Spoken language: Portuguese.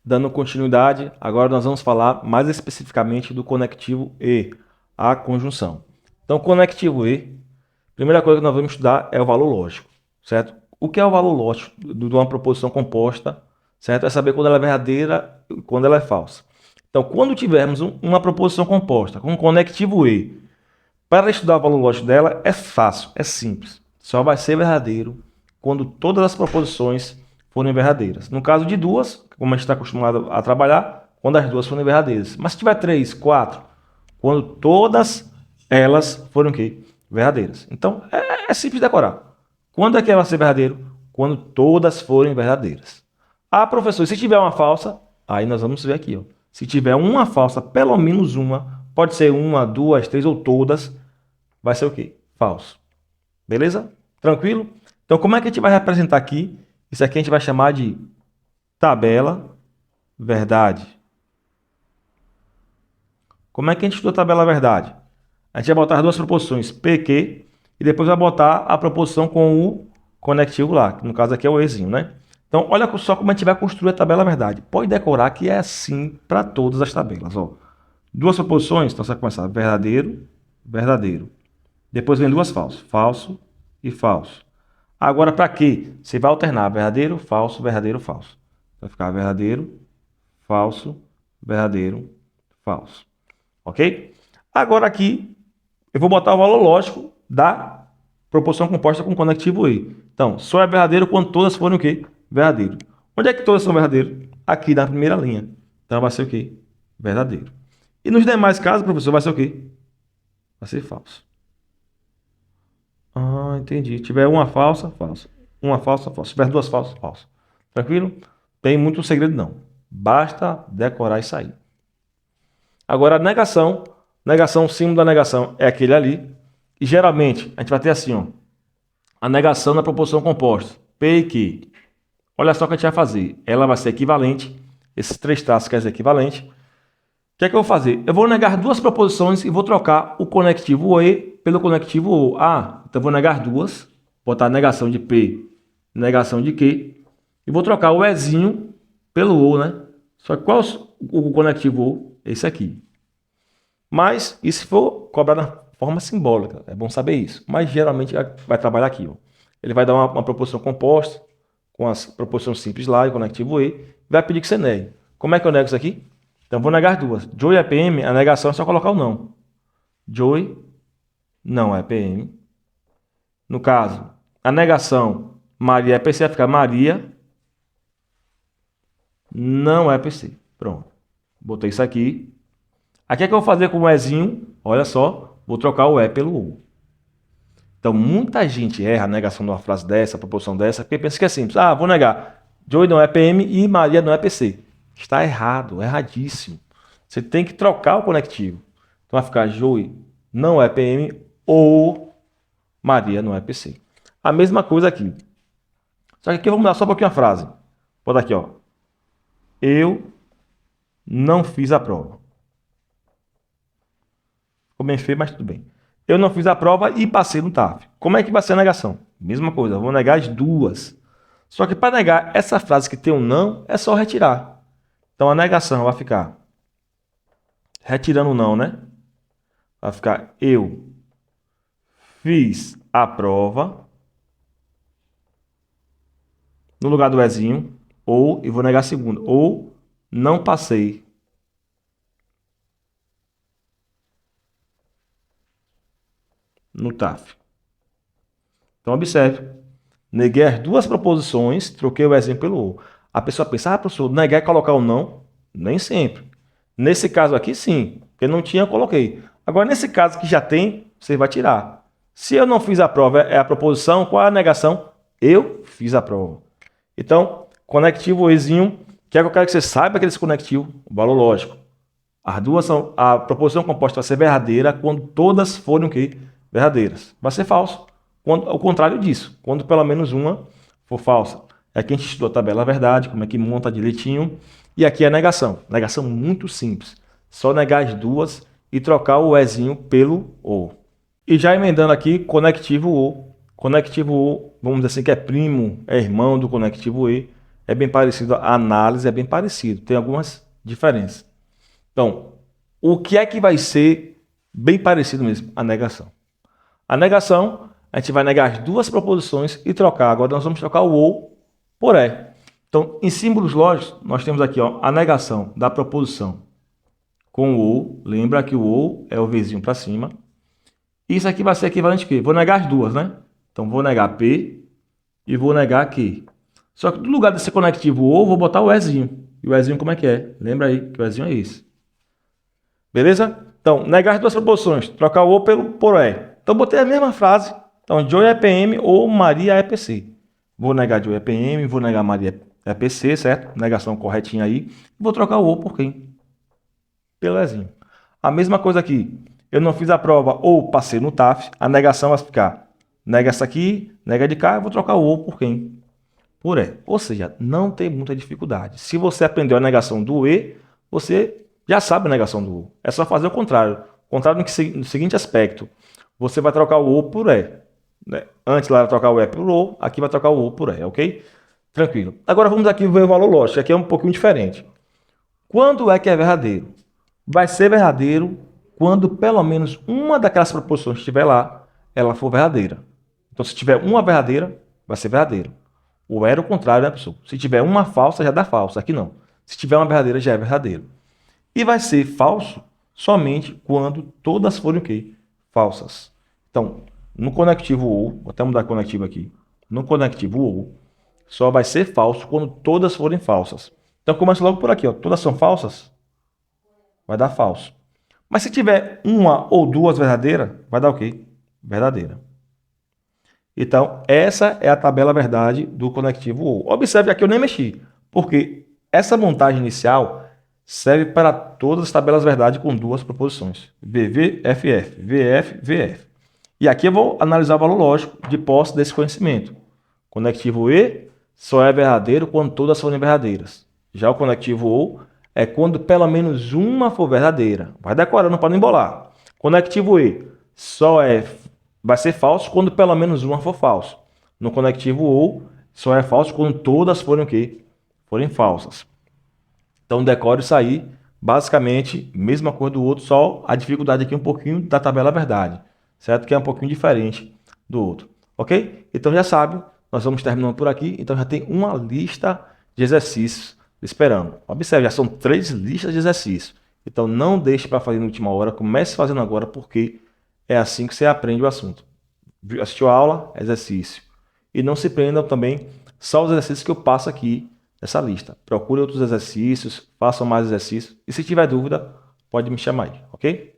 Dando continuidade, agora nós vamos falar mais especificamente do conectivo E, a conjunção. Então, conectivo E, primeira coisa que nós vamos estudar é o valor lógico, certo? O que é o valor lógico de uma proposição composta, certo? É saber quando ela é verdadeira e quando ela é falsa. Então, quando tivermos uma proposição composta com conectivo E, para estudar o valor lógico dela é fácil, é simples. Só vai ser verdadeiro quando todas as proposições forem verdadeiras. No caso de duas, como a gente está acostumado a trabalhar, quando as duas forem verdadeiras. Mas se tiver três, quatro, quando todas elas forem o quê? Verdadeiras. Então, é simples decorar. Quando é que vai ser verdadeiro? Quando todas forem verdadeiras. Ah, professor, e se tiver uma falsa? Aí nós vamos ver aqui. Ó. Se tiver uma falsa, pelo menos uma, pode ser uma, duas, três ou todas, vai ser o quê? Falso. Beleza? Tranquilo? Então, como é que a gente vai representar aqui? Isso aqui a gente vai chamar de tabela verdade. Como é que a gente estuda a tabela verdade? A gente vai botar as duas proposições PQ e depois vai botar a proposição com o conectivo lá, que no caso aqui é o Ezinho, né? Então, olha só como a gente vai construir a tabela verdade. Pode decorar que é assim para todas as tabelas. Ó. Duas proposições, então você vai começar verdadeiro, verdadeiro. Depois vem duas falsas, falso e falso. Agora, para quê? Você vai alternar verdadeiro, falso. Vai ficar verdadeiro, falso, falso. Ok? Agora aqui, eu vou botar o valor lógico da proposição composta com conectivo E. Então, só é verdadeiro quando todas forem o quê? Verdadeiro. Onde é que todas são verdadeiras? Aqui na primeira linha. Então, vai ser o quê? Verdadeiro. E nos demais casos, professor, vai ser o quê? Vai ser falso. Ah, entendi. Se tiver uma falsa, falsa. Uma falsa, falsa. Se tiver duas falsas, falsa. Tranquilo? Tem muito segredo não. Basta decorar e sair. Agora, a negação. Negação, o símbolo da negação é aquele ali. E geralmente, a gente vai ter assim, ó. A negação na proposição composta. P e Q. Olha só o que a gente vai fazer. Ela vai ser equivalente. Esses três traços querem dizer equivalente. O que é que eu vou fazer? Eu vou negar duas proposições e vou trocar o conectivo E pelo conectivo O. Ah, então eu vou negar duas. Botar negação de P, negação de Q. E vou trocar o Ezinho pelo O, né? Só que qual o conectivo O? Esse aqui. Mas, e se for cobrar na forma simbólica? É bom saber isso. Mas geralmente vai trabalhar aqui. Ó. Ele vai dar uma proposição composta, com as proposições simples lá, e o conectivo E, vai pedir que você negue. Como é que eu nego isso aqui? Então, vou negar duas. Joy é PM, a negação é só colocar o não. Joy não é PM. No caso, a negação Maria é PC, vai ficar Maria não é PC. Pronto. Botei isso aqui. Aqui é que eu vou fazer com o Ezinho. Olha só, vou trocar o E pelo U. Então, muita gente erra a negação de uma frase dessa, a proposição dessa, porque pensa que é simples. Ah, vou negar. Joy não é PM e Maria não é PC. Está errado, erradíssimo. Você tem que trocar o conectivo. Então vai ficar Joy não é PM ou Maria não é PC. A mesma coisa aqui. Só que aqui eu vou mudar só um pouquinho a frase. Bota aqui, ó. Eu não fiz a prova. Ficou bem feio, mas tudo bem. Eu não fiz a prova e passei no TAF. Como é que vai ser a negação? Mesma coisa, eu vou negar as duas. Só que para negar essa frase que tem um não, é só retirar. Então a negação vai ficar retirando o não, né? Vai ficar eu fiz a prova no lugar do Ezinho, ou, e vou negar a segunda, ou não passei no TAF. Então observe, neguei as duas proposições, troquei o Ezinho pelo ou. A pessoa pensa, ah, professor, negar é colocar o não? Nem sempre. Nesse caso aqui, sim, porque não tinha, eu coloquei. Agora, nesse caso que já tem, você vai tirar. Se eu não fiz a prova, é a proposição, qual é a negação? Eu fiz a prova. Então, conectivo Ezinho, que é que eu quero que você saiba que esse conectivo, o valor lógico. As duas são, a proposição composta vai ser verdadeira quando todas forem o quê? Verdadeiras. Vai ser falso. Quando, ao contrário disso, quando pelo menos uma for falsa. Aqui a gente estudou a tabela verdade, como é que monta direitinho. E aqui é a negação. Negação muito simples. Só negar as duas e trocar o Ezinho pelo O. E já emendando aqui, conectivo O. Conectivo O, vamos dizer assim que é primo, é irmão do conectivo E. é bem parecido, a análise é bem parecido, tem algumas diferenças. Então, o que é que vai ser bem parecido mesmo? A negação. A negação, a gente vai negar as duas proposições e trocar. Agora nós vamos trocar o ou por é. Então, em símbolos lógicos, nós temos aqui ó, a negação da proposição com o ou. Lembra que o ou é o vizinho para cima. Isso aqui vai ser equivalente a quê? Vou negar as duas, né? Então, vou negar P e vou negar Q. Só que no lugar desse conectivo ou, vou botar o ezinho. E o ezinho como é que é? Lembra aí que o ezinho é esse. Beleza? Então, negar as duas proposições. Trocar o ou por é. Então, botei a mesma frase. Então, Joe é PM ou Maria é PC. Vou negar Joe é PM, vou negar Maria é PC, certo? Negação corretinha aí. Vou trocar o ou por quem? Pelo ezinho. A mesma coisa aqui. Eu não fiz a prova ou passei no TAF. A negação vai ficar. Nega essa aqui, nega de cá. Eu vou trocar o ou por quem? Por é. Ou seja, não tem muita dificuldade. Se você aprendeu a negação do e, você já sabe a negação do o. É só fazer o contrário. O contrário no seguinte aspecto. Você vai trocar o o por é. Né? Antes lá vai trocar o é por o, aqui vai trocar o por é, ok? Tranquilo. Agora vamos aqui ver o valor lógico. Aqui é um pouquinho diferente. Quando é que é verdadeiro? Vai ser verdadeiro quando pelo menos uma daquelas proposições que estiver lá, ela for verdadeira. Então, se tiver uma verdadeira, vai ser verdadeiro. Ou era o contrário, né, pessoal? Se tiver uma falsa, já dá falsa. Aqui não. Se tiver uma verdadeira, já é verdadeiro. E vai ser falso somente quando todas forem o quê? Falsas. Então, no conectivo ou, vou até mudar conectivo aqui. No conectivo ou, só vai ser falso quando todas forem falsas. Então, começa logo por aqui, ó. Todas são falsas? Vai dar falso. Mas se tiver uma ou duas verdadeiras, vai dar o quê? Verdadeira. Então, essa é a tabela verdade do conectivo ou. Observe aqui, eu nem mexi, porque essa montagem inicial serve para todas as tabelas verdade com duas proposições. VV, FF, VF, VF. E aqui eu vou analisar o valor lógico de posse desse conhecimento. Conectivo E só é verdadeiro quando todas forem verdadeiras. Já o conectivo OU é quando pelo menos uma for verdadeira. Vai decorando para não embolar. Conectivo E vai ser falso quando pelo menos uma for falso. No conectivo OU só é falso quando todas forem o quê? Forem falsas. Então decore isso aí. Basicamente, mesma coisa do outro, só a dificuldade aqui é um pouquinho da tabela verdade. Certo? Que é um pouquinho diferente do outro. Ok? Então já sabe, nós vamos terminando por aqui. Então já tem uma lista de exercícios esperando. Observe, já são 3 listas de exercícios. Então não deixe para fazer na última hora, comece fazendo agora, porque é assim que você aprende o assunto. Assistiu a aula? Exercício. E não se prendam também só os exercícios que eu passo aqui nessa lista. Procure outros exercícios, façam mais exercícios. E se tiver dúvida, pode me chamar aí, ok?